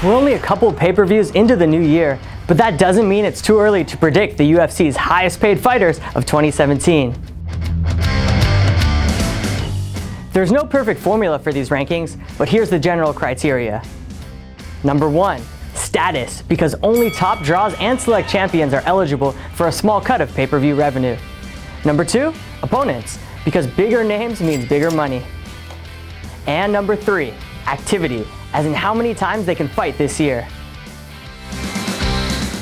We're only a couple of pay-per-views into the new year, but that doesn't mean it's too early to predict the UFC's highest paid fighters of 2017. There's no perfect formula for these rankings, but here's the general criteria. Number 1, status, because only top draws and select champions are eligible for a small cut of pay-per-view revenue. Number 2, opponents, because bigger names means bigger money. And number 3, activity, as in how many times they can fight this year.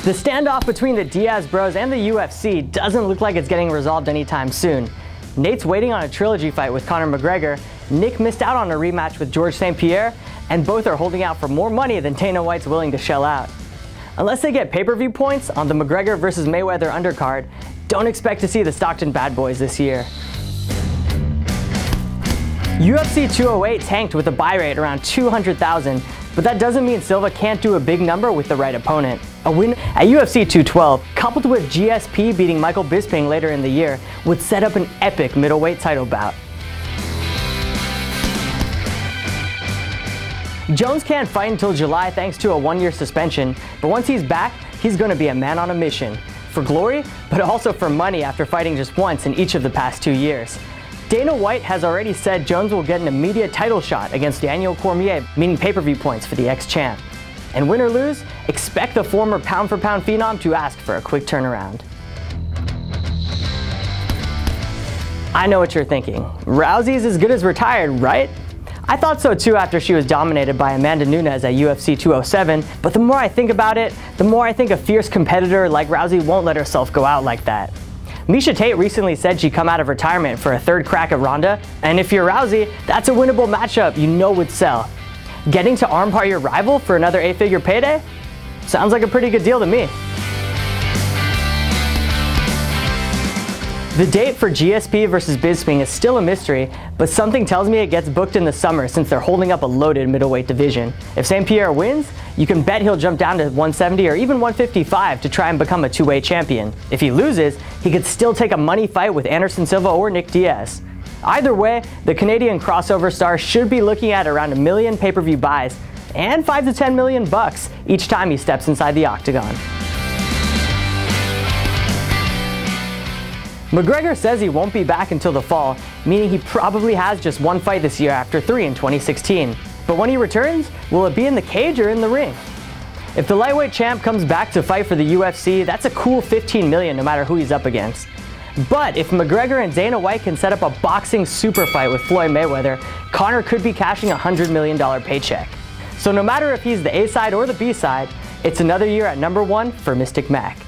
The standoff between the DIAZ bros and the UFC doesn't look like it's getting resolved anytime soon. Nate's waiting on a trilogy fight with Conor McGREGOR, Nick missed out on a rematch with Georges St-Pierre, and both are holding out for more money than Dana White's willing to shell out. Unless they get pay-per-view points on the McGregor vs. Mayweather undercard, don't expect to see the Stockton Bad Boys this year. UFC 208 tanked with a buy rate around 200,000, but that doesn't mean Silva can't do a big number with the right opponent. A win at UFC 212, coupled with GSP beating Michael Bisping later in the year, would set up an epic middleweight title bout. Jones can't fight until July thanks to a one-year suspension, but once he's back, he's going to be a man on a mission. For glory, but also for money after fighting just once in each of the past 2 years. Dana White has already said Jones will get an immediate title shot against Daniel Cormier, meaning pay-per-view points for the ex-champ. And win or lose, expect the former pound-for-pound phenom to ask for a quick turnaround. I know what you're thinking. Rousey's as good as retired, right? I thought so too after she was dominated by Amanda Nunes at UFC 207, but the more I think about it, the more I think a fierce competitor like Rousey won't let herself go out like that. Miesha Tate recently said she'd come out of retirement for a third crack at RONDA, and if you're Rousey, that's a winnable matchup you know would sell. Getting to armbar your rival for another 8-figure payday? Sounds like a pretty good deal to me. The date for GSP vs. Bisping is still a mystery, but something tells me it gets booked in the summer since they're holding up a loaded middleweight division. If St-Pierre wins, you can bet he'll jump down to 170 or even 155 to try and become a two-way champion. If he loses, he could still take a money fight with Anderson Silva or Nick Diaz. Either way, the Canadian crossover star should be looking at around 1 million pay-per-view buys and $5 to $10 million bucks each time he steps inside the octagon. McGregor says he won't be back until the fall, meaning he probably has just one fight this year after 3 in 2016. But when he returns, will it be in the cage or in the ring? If the lightweight champ comes back to fight for the UFC, that's a cool $15 million no matter who he's up against. But if McGregor and Dana White can set up a boxing super fight with Floyd Mayweather, Conor could be cashing a $100 million paycheck. So no matter if he's the A side or the B side, it's another year at #1 for Mystic Mac.